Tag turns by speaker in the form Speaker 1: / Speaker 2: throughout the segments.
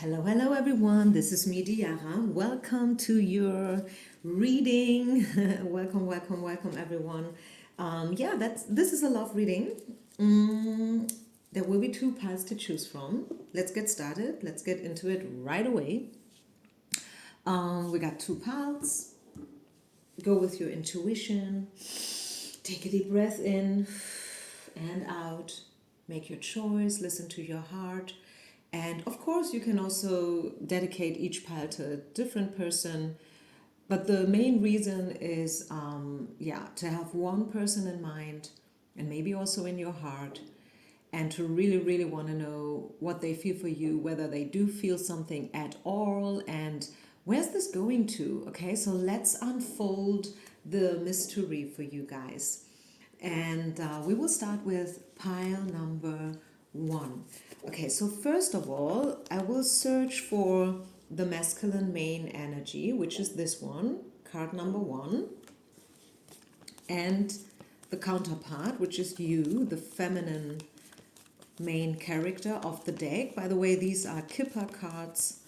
Speaker 1: Hello everyone. This is me, Diara. Welcome to your reading. welcome everyone. This is a love reading. There will be two paths to choose from. Let's get started. Let's get into it right away. We got two paths. Go with your intuition. Take a deep breath in and out. Make your choice. Listen to your heart. And of course, you can also dedicate each pile to a different person. But the main reason is, to have one person in mind and maybe also in your heart, and to really want to know what they feel for you, whether they do feel something at all, and where's this going to? Okay, so let's unfold the mystery for you guys. And we will start with pile number 1. Okay, so first of all, I will search for the masculine main energy, which is this one, card number 1, and the counterpart, which is you, the feminine main character of the deck. By the way, these are Kipper cards.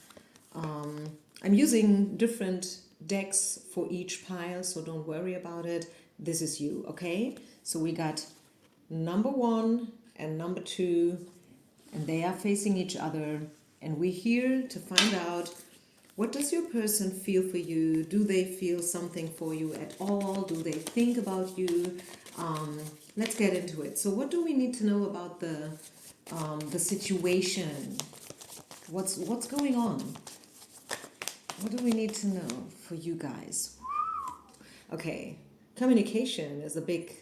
Speaker 1: I'm using different decks for each pile, so don't worry about it. This is you, okay? So we got number 1 and number 2, and they are facing each other, and we're here to find out, what does your person feel for you? Do they feel something for you at all? Do they think about you? Let's get into it. So what do we need to know about the situation? What's going on? What do we need to know for you guys? Okay, communication is a big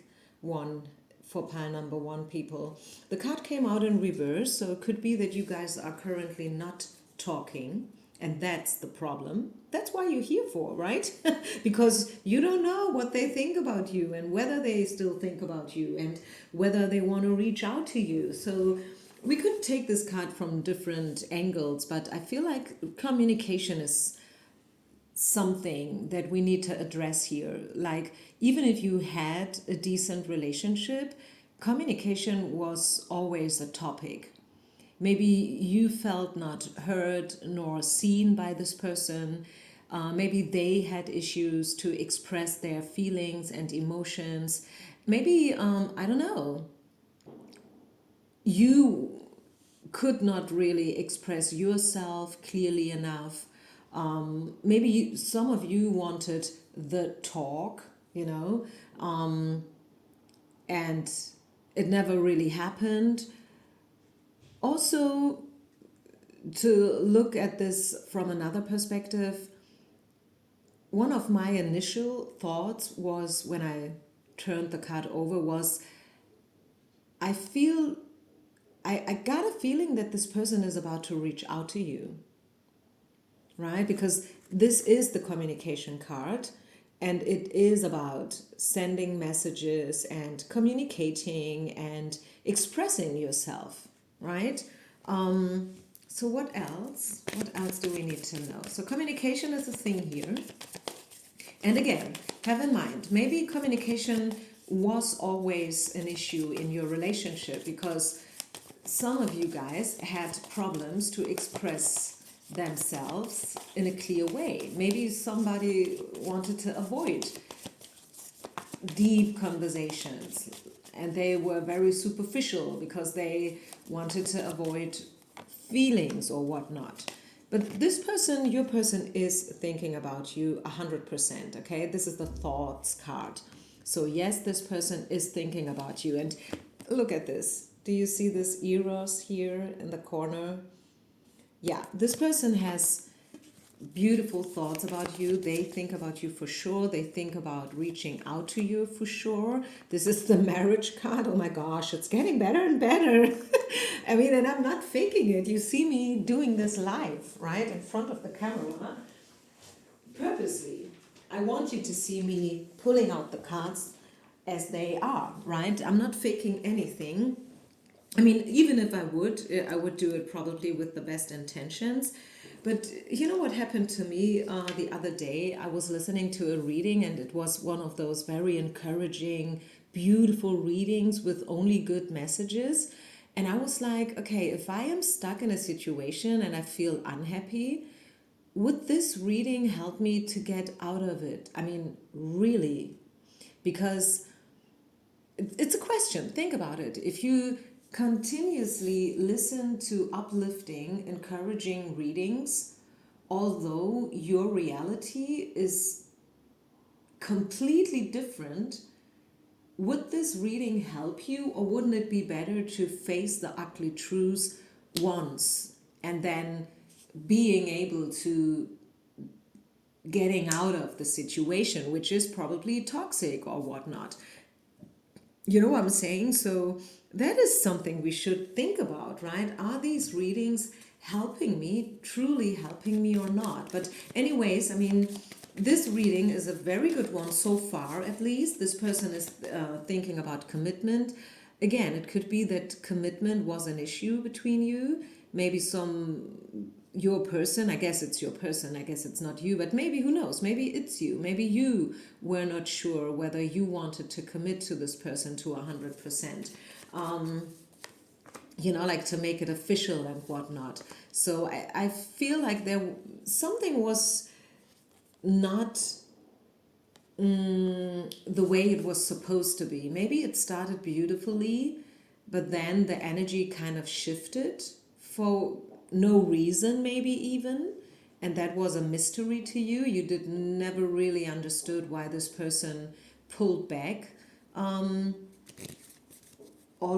Speaker 1: one for pile number 1, people. The card came out in reverse, so it could be that you guys are currently not talking, and that's the problem. That's why you're here for, right? Because you don't know what they think about you, and whether they still think about you, and whether they want to reach out to you. So we could take this card from different angles, but I feel like communication is something that we need to address here. Like, even if you had a decent relationship, communication was always a topic. Maybe you felt not heard nor seen by this person. Maybe they had issues to express their feelings and emotions. Maybe, I don't know, you could not really express yourself clearly enough. Maybe some of you wanted the talk, and it never really happened. Also, to look at this from another perspective, one of my initial thoughts was, when I turned the card over, was I got a feeling that this person is about to reach out to you, right? Because this is the communication card, and it is about sending messages and communicating and expressing yourself, right? So what else? What else do we need to know? So communication is a thing here. And again, have in mind, maybe communication was always an issue in your relationship, because some of you guys had problems to express themselves in a clear way. Maybe somebody wanted to avoid deep conversations, and they were very superficial because they wanted to avoid feelings or whatnot. But this person, your person, is thinking about you 100%, okay? This is the thoughts card. So yes, this person is thinking about you. And look at this. Do you see this Eros here in the corner? Yeah, this person has beautiful thoughts about you. They think about you for sure. They think about reaching out to you for sure. This is the marriage card. Oh my gosh, it's getting better and better. I mean, and I'm not faking it. You see me doing this live, right, in front of the camera, purposely. I want you to see me pulling out the cards as they are, right? I'm not faking anything. I mean, even if I would do it probably with the best intentions. But you know what happened to me the other day? I was listening to a reading, and it was one of those very encouraging, beautiful readings with only good messages. And I was like, okay, if I am stuck in a situation and I feel unhappy, would this reading help me to get out of it? I mean, really? Because it's a question. Think about it. If you continuously listen to uplifting, encouraging readings, although your reality is completely different, would this reading help you, or wouldn't it be better to face the ugly truths once and then being able to getting out of the situation, which is probably toxic or whatnot? You know what I'm saying? So that is something we should think about, right? Are these readings helping me, truly helping me or not? But anyways, I mean, this reading is a very good one so far, at least. This person is thinking about commitment. Again, it could be that commitment was an issue between you. Maybe your person, I guess it's your person, I guess it's not you, but maybe, who knows, maybe it's you. Maybe you were not sure whether you wanted to commit to this person to 100%. Like to make it official and whatnot. So I feel like something was not the way it was supposed to be. Maybe it started beautifully, but then the energy kind of shifted for no reason, maybe even. And that was a mystery to you. You did never really understood why this person pulled back all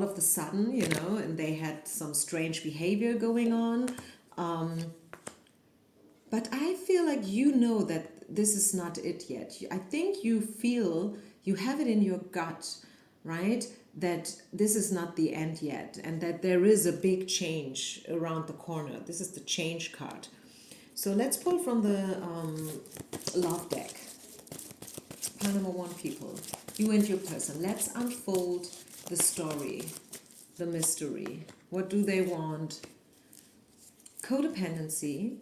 Speaker 1: of the sudden, and they had some strange behavior going on. But I feel like that this is not it yet. I think you feel, you have it in your gut, right? That this is not the end yet, and that there is a big change around the corner. This is the change card. So let's pull from the love deck. Pile number one, people. You and your person. Let's unfold the story, the mystery. What do they want? Codependency.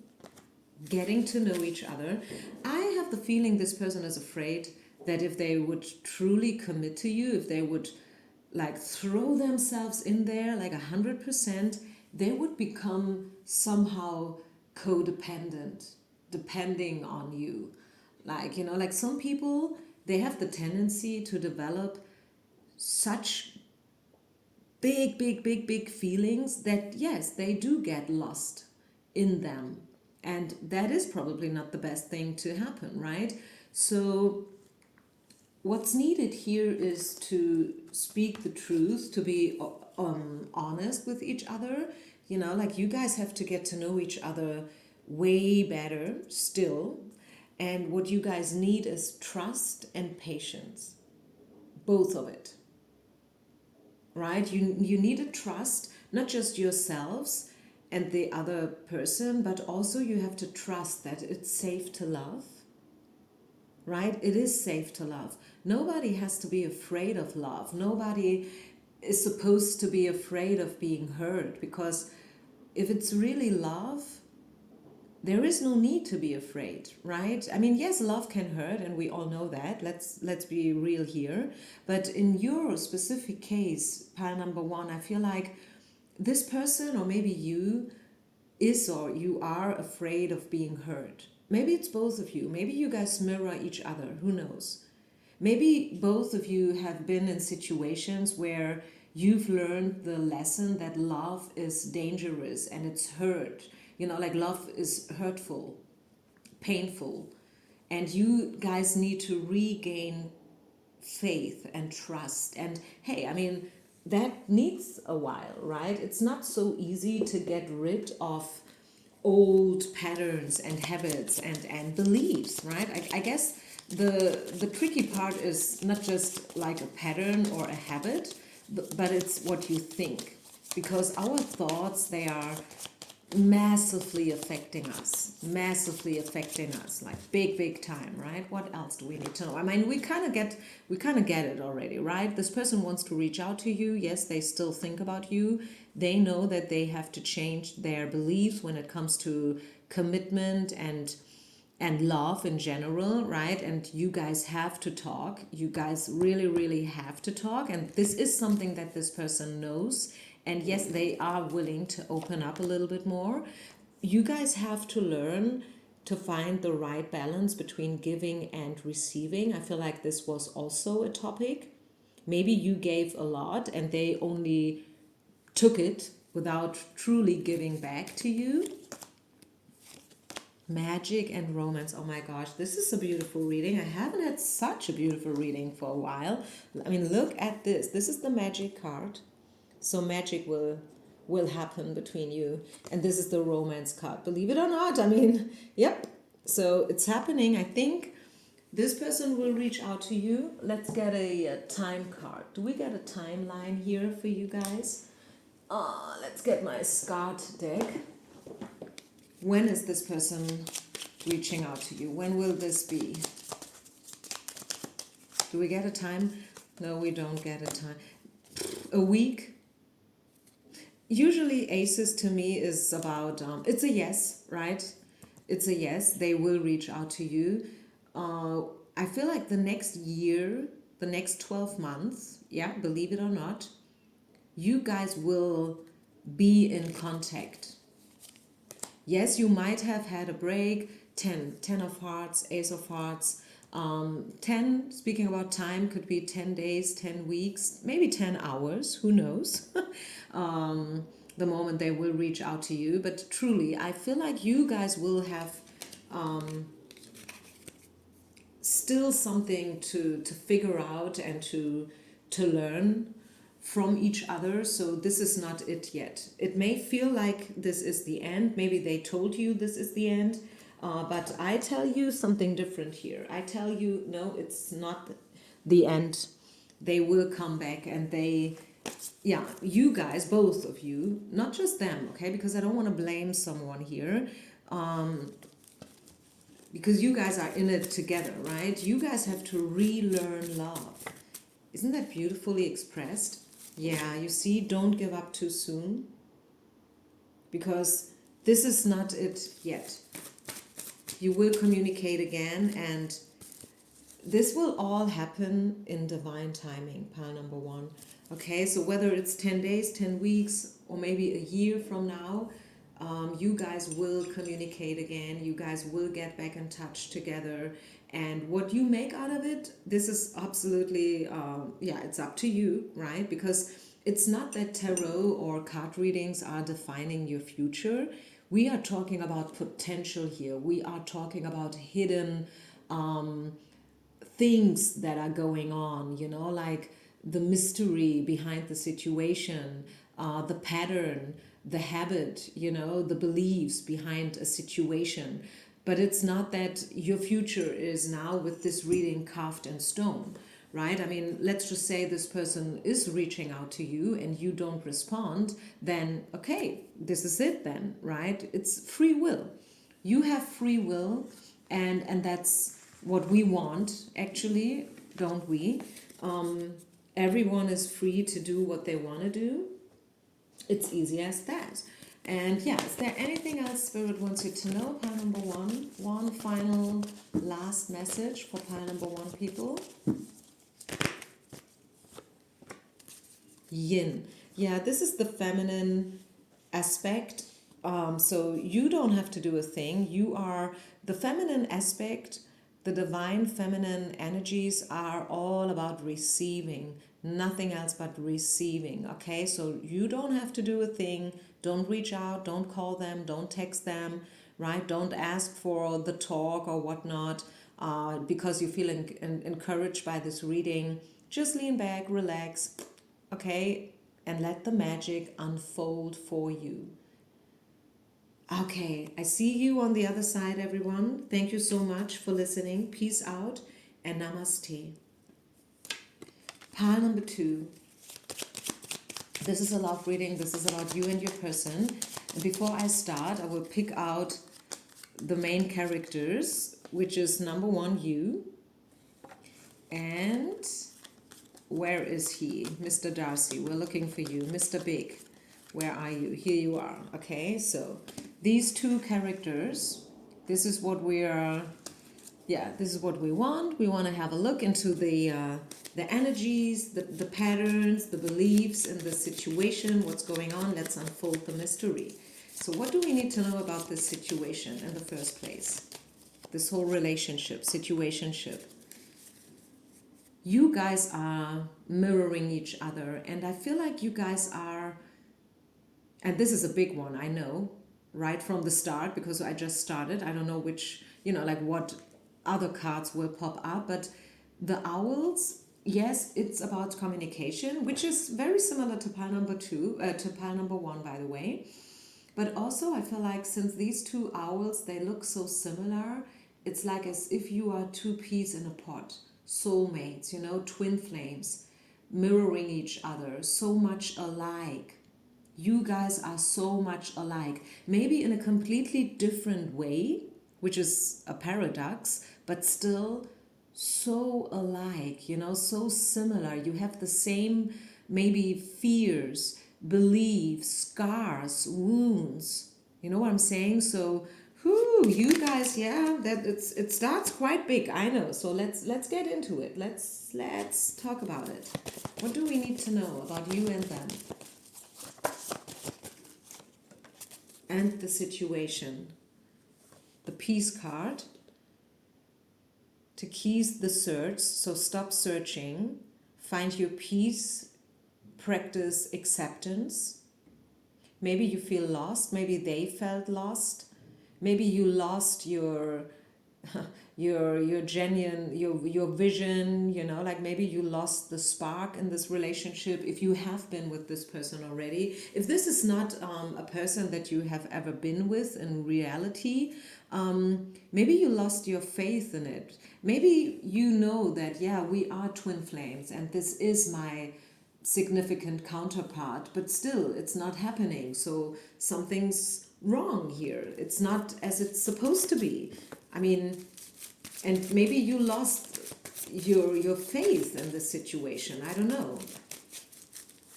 Speaker 1: Getting to know each other. I have the feeling this person is afraid that if they would truly commit to you, if they would like throw themselves in there like 100%, they would become somehow codependent, depending on you. Like some people, they have the tendency to develop such big feelings that yes, they do get lost in them. And that is probably not the best thing to happen, right? So what's needed here is to speak the truth, to be honest with each other. Like you guys have to get to know each other way better still. And what you guys need is trust and patience. Both of it. Right? You need a trust, not just yourselves and the other person, but also you have to trust that it's safe to love. Right? It is safe to love. Nobody has to be afraid of love. Nobody is supposed to be afraid of being hurt, because if it's really love, there is no need to be afraid, right? I mean, yes, love can hurt, and we all know that. Let's be real here. But in your specific case, pile number one, I feel like this person, or maybe you, you are afraid of being hurt. Maybe it's both of you. Maybe you guys mirror each other. Who knows? Maybe both of you have been in situations where you've learned the lesson that love is dangerous and it's hurt. Like love is hurtful, painful, and you guys need to regain faith and trust. And hey, I mean, that needs a while, right? It's not so easy to get rid of old patterns and habits and beliefs, right? I guess the tricky part is not just like a pattern or a habit, but it's what you think, because our thoughts, they are massively affecting us, like big time, right? What else do we need to know? I mean, we kind of get it already, right? This person wants to reach out to you. Yes, they still think about you. They know that they have to change their beliefs when it comes to commitment and love in general, right? And you guys have to talk. You guys really have to talk, and this is something that this person knows And yes, they are willing to open up a little bit more. You guys have to learn to find the right balance between giving and receiving. I feel like this was also a topic. Maybe you gave a lot and they only took it without truly giving back to you. Magic and romance. Oh my gosh, this is a beautiful reading. I haven't had such a beautiful reading for a while. I mean, look at this. This is the magic card. So magic will happen between you. And this is the romance card. Believe it or not. I mean, yep. So it's happening. I think this person will reach out to you. Let's get a time card. Do we get a timeline here for you guys? Let's get my Scott deck. When is this person reaching out to you? When will this be? Do we get a time? No, we don't get a time. A week? Usually aces to me is about, it's a yes, right? It's a yes. They will reach out to you. I feel like the next year, the next 12 months, yeah, believe it or not, you guys will be in contact. Yes, you might have had a break, 10 of hearts, ace of hearts, 10, speaking about time, could be 10 days, 10 weeks, maybe 10 hours, who knows, the moment they will reach out to you. But truly, I feel like you guys will have still something to figure out and to learn from each other. So this is not it yet. It may feel like this is the end. Maybe they told you this is the end. But I tell you something different here. I tell you, no, it's not the end. They will come back and they, yeah, you guys, both of you, not just them, okay? Because I don't want to blame someone here. Because you guys are in it together, right? You guys have to relearn love. Isn't that beautifully expressed? Yeah, you see, don't give up too soon. Because this is not it yet. You will communicate again, and this will all happen in divine timing, pile number one. Okay, so whether it's 10 days, 10 weeks, or maybe a year from now, you guys will communicate again. You guys will get back in touch together. And what you make out of it, this is absolutely, yeah, it's up to you, right? Because it's not that tarot or card readings are defining your future. We are talking about potential here. We are talking about hidden things that are going on, you know, like the mystery behind the situation, the pattern, the habit, you know, the beliefs behind a situation. But it's not that your future is now with this reading carved in stone, right? I mean, let's just say this person is reaching out to you and you don't respond, then okay, this is it then, right? It's free will. You have free will, and that's what we want, actually, don't we? Everyone is free to do what they want to do. It's easy as that. And yeah, is there anything else Spirit wants you to know? Pile number one. One final last message for pile number one, people. Yin. Yeah, this is the feminine aspect. So you don't have to do a thing. You are the feminine aspect. The divine feminine energies are all about receiving, nothing else but receiving. Okay, so you don't have to do a thing. Don't reach out, don't call them, don't text them, right? Don't ask for the talk or whatnot because you feel encouraged by this reading. Just lean back, relax, okay, and let the magic unfold for you. Okay, I see you on the other side, everyone. Thank you so much for listening. Peace out and namaste. Pile number two. This is a love reading. This is about you and your person. And before I start, I will pick out the main characters, which is number one, you. And where is he? Mr. Darcy, we're looking for you. Mr. Big, where are you? Here you are. Okay, so these two characters, this is what we are yeah, this is what we want. We want to have a look into the energies, the patterns, the beliefs in the situation, what's going on. Let's unfold the mystery. So what do we need to know about this situation in the first place? This whole relationship, situationship. You guys are mirroring each other, and I feel like you guys are, and this is a big one, I know, right from the start, because I just started. I don't know which, like what other cards will pop up, but the owls, yes, it's about communication, which is very similar to pile number two, to pile number one, by the way. But also, I feel like since these two owls, they look so similar, it's like as if you are two peas in a pot, soulmates, twin flames, mirroring each other, so much alike. You guys are so much alike, maybe in a completely different way, which is a paradox, but still so alike, so similar. You have the same, maybe fears, beliefs, scars, wounds. You know what I'm saying? So, you guys, yeah, it starts quite big, I know. So let's get into it. Let's talk about it. What do we need to know about you and them? And the situation. The peace card. To keys the search, so stop searching, find your peace, practice acceptance. Maybe you feel lost, maybe they felt lost, maybe you lost your genuine your vision, like maybe you lost the spark in this relationship if you have been with this person already. If this is not a person that you have ever been with in reality, maybe you lost your faith in it. Maybe you know that, yeah, we are twin flames and this is my significant counterpart, but still it's not happening. So something's wrong here. It's not as it's supposed to be. I mean, and maybe you lost your faith in the situation. I don't know.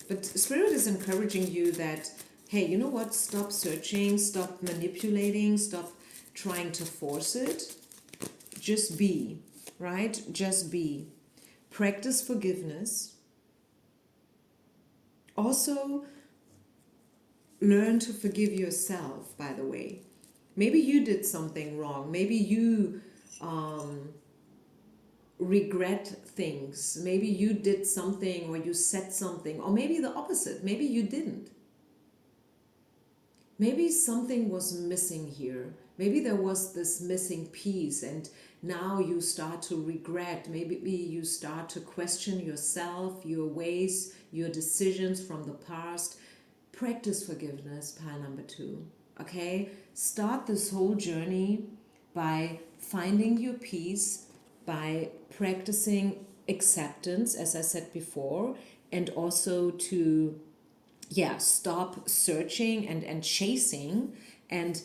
Speaker 1: But Spirit is encouraging you that, hey, you know what? Stop searching, stop manipulating, stop trying to force it. Just be, right? Just be. Practice forgiveness. Also, learn to forgive yourself, by the way. Maybe you did something wrong. Maybe you regret things. Maybe you did something or you said something, or maybe the opposite. Maybe you didn't. Maybe something was missing here. Maybe there was this missing piece, and now you start to regret. Maybe you start to question yourself, your ways, your decisions from the past. Practice forgiveness, pile number 2. Okay? Start this whole journey by finding your peace, by practicing acceptance, as I said before, and also to stop searching and chasing, and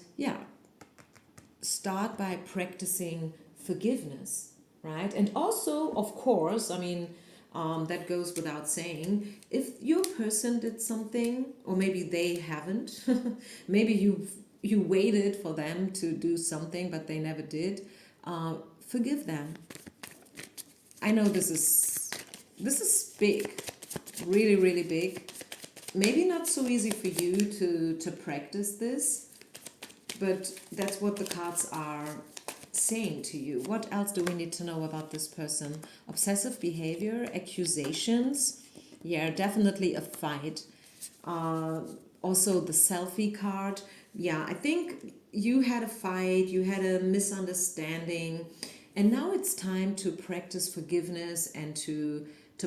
Speaker 1: start by practicing forgiveness, right? And also, of course, I mean, that goes without saying, if your person did something, or maybe they haven't, maybe you waited for them to do something but they never did, forgive them. I know this is big, really, really big. Maybe not so easy for you to practice this, but that's what the cards are saying to you. What else do we need to know about this person? Obsessive behavior, accusations, definitely a fight. Also the selfie card. I think you had a fight, you had a misunderstanding, and now it's time to practice forgiveness and to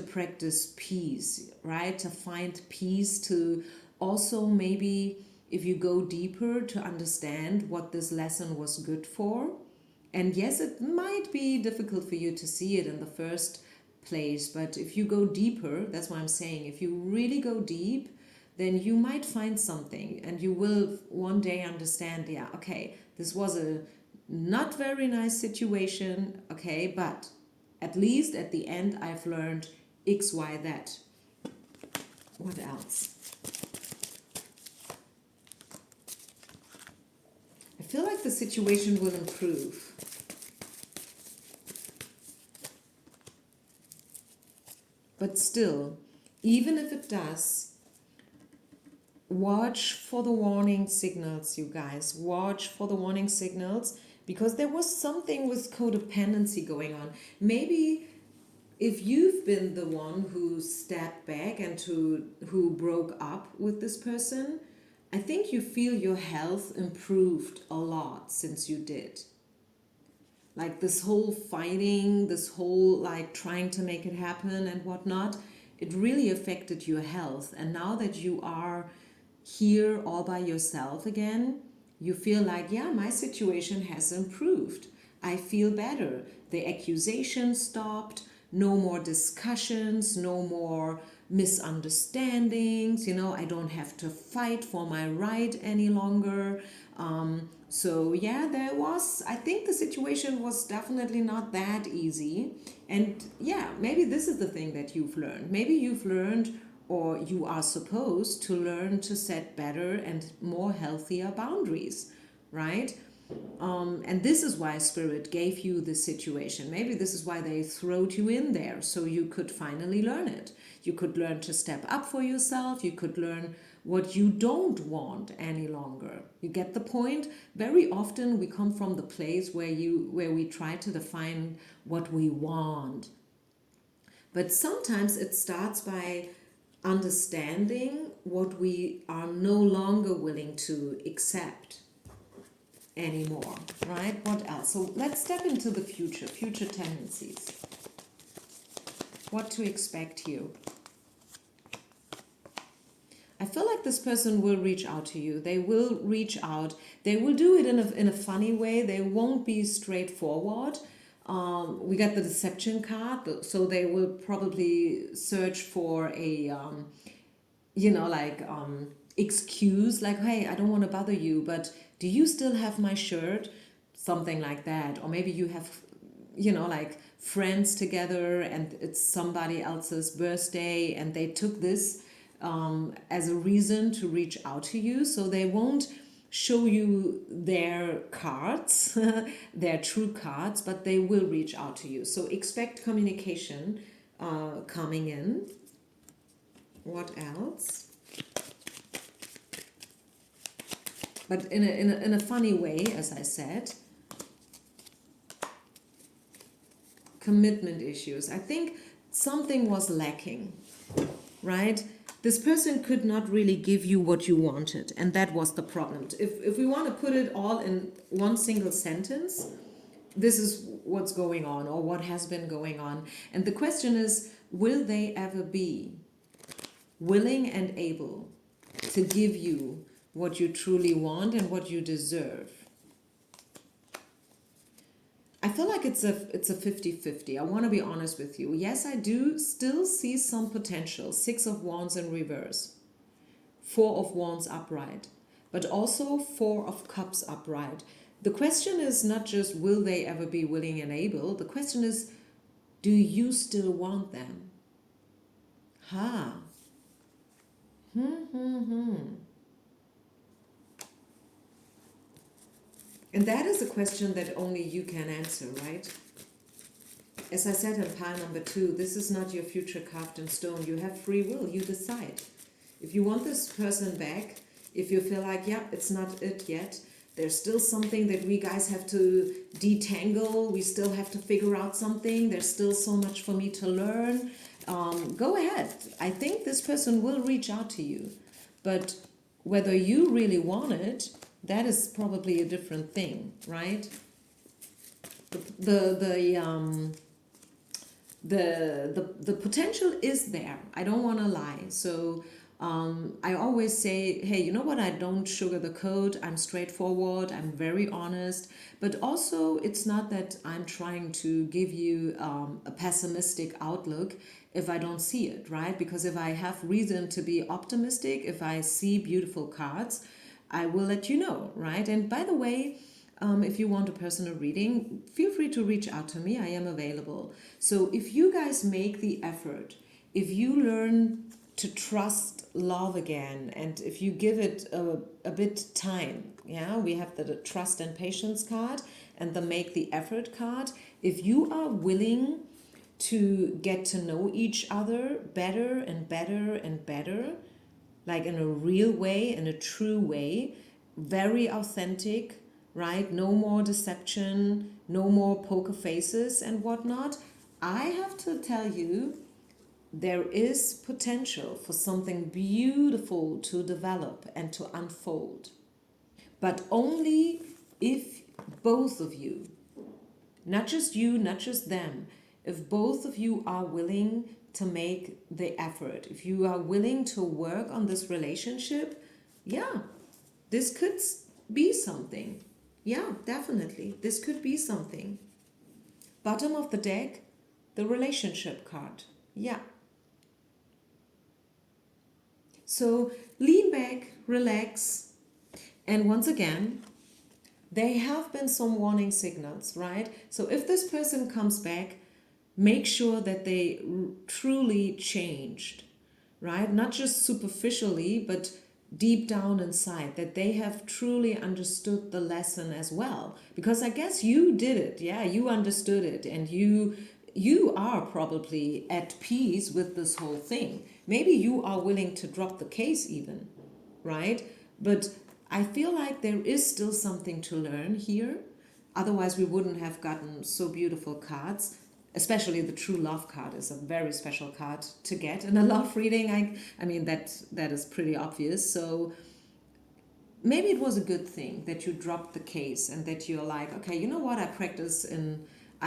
Speaker 1: practice peace, right? To find peace, to also maybe, if you go deeper, to understand what this lesson was good for. And yes, it might be difficult for you to see it in the first place, but if you go deeper, that's what I'm saying, if you really go deep, then you might find something and you will one day understand, okay, this was a not very nice situation, okay, but at least at the end I've learned X, Y, that. What else? I feel like the situation will improve. But still, even if it does, watch for the warning signals, you guys. Watch for the warning signals, because there was something with codependency going on. Maybe if you've been the one who stepped back and who broke up with this person, I think you feel your health improved a lot since you did. Like this whole fighting, this whole like trying to make it happen and whatnot, it really affected your health. And now that you are here all by yourself again, you feel like, yeah, my situation has improved. I feel better. The accusation stopped. No more discussions, no more misunderstandings. I don't have to fight for my right any longer. So yeah, I think the situation was definitely not that easy. And yeah, maybe this is the thing that you've learned. Maybe you've learned, or you are supposed to learn, to set better and more healthier boundaries, right? And this is why Spirit gave you this situation. Maybe this is why they throwed you in there, so you could finally learn it. You could learn to step up for yourself. You could learn what you don't want any longer. You get the point? Very often we come from the place where we try to define what we want. But sometimes it starts by understanding what we are no longer willing to accept anymore, right? What else? So let's step into the future tendencies. What to expect here. I feel like this person will reach out to you. They will reach out. They will do it in a funny way. They won't be straightforward. We got the deception card, so they will probably search for a, excuse, like, hey, I don't want to bother you, but do you still have my shirt? Something like that. Or maybe you have, friends together and it's somebody else's birthday and they took this as a reason to reach out to you. So they won't show you their cards, their true cards, but they will reach out to you. So expect communication coming in. What else? But in a funny way, as I said. Commitment issues. I think something was lacking, right? This person could not really give you what you wanted, and that was the problem. If we want to put it all in one single sentence, this is what's going on, or what has been going on. And the question is, will they ever be willing and able to give you what you truly want and what you deserve? I feel like it's a 50-50. I want to be honest with you. Yes, I do still see some potential. 6 of Wands in reverse. 4 of Wands upright. But also 4 of Cups upright. The question is not just will they ever be willing and able. The question is, do you still want them? Ha. And that is a question that only you can answer, right? As I said in pile number 2, this is not your future carved in stone. You have free will. You decide. If you want this person back, if you feel like, yeah, it's not it yet, there's still something that we guys have to detangle. We still have to figure out something. There's still so much for me to learn. Go ahead. I think this person will reach out to you. But whether you really want it, that is probably a different thing, right? The potential is there. I don't want to lie. So I always say, hey, you know what? I don't sugar the coat. I'm straightforward. I'm very honest. But also, it's not that I'm trying to give you a pessimistic outlook if I don't see it, right? Because if I have reason to be optimistic, if I see beautiful cards, I will let you know, right? And by the way, if you want a personal reading, feel free to reach out to me. I am available. So if you guys make the effort, if you learn to trust love again, and if you give it a bit time, yeah, we have the trust and patience card and the make the effort card. If you are willing to get to know each other better and better and better, like in a real way, in a true way, very authentic, right? No more deception, no more poker faces and whatnot. I have to tell you, there is potential for something beautiful to develop and to unfold, but only if both of you, not just you, not just them, if both of you are willing to make the effort, if you are willing to work on this relationship, yeah, this could be something. Yeah, definitely. This could be something. Bottom of the deck, the relationship card. Yeah. So lean back, relax, and once again, there have been some warning signals, right? So if this person comes back, make sure that they truly changed, right? Not just superficially, but deep down inside, that they have truly understood the lesson as well. Because I guess you did it, yeah, you understood it, and you are probably at peace with this whole thing. Maybe you are willing to drop the case even, right? But I feel like there is still something to learn here. Otherwise, we wouldn't have gotten so beautiful cards. Especially the true love card is a very special card to get in a love reading. I mean that is pretty obvious. So maybe it was a good thing that you dropped the case and that you're like, okay, you know what, I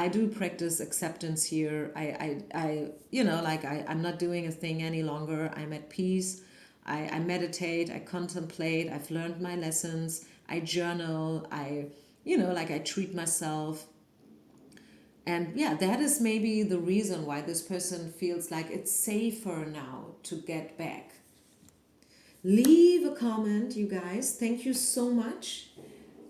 Speaker 1: do practice acceptance here. I'm not doing a thing any longer. I'm at peace. I meditate, I contemplate, I've learned my lessons, I journal, I treat myself. And yeah, that is maybe the reason why this person feels like it's safer now to get back. Leave a comment, you guys. Thank you so much.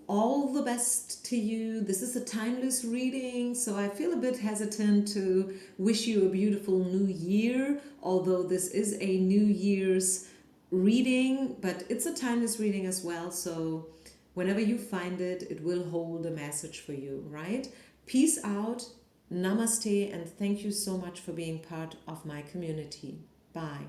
Speaker 1: All the best to you. This is a timeless reading, so I feel a bit hesitant to wish you a beautiful new year, although this is a New Year's reading, but it's a timeless reading as well, so whenever you find it, it will hold a message for you, right? Peace out, namaste, and thank you so much for being part of my community. Bye.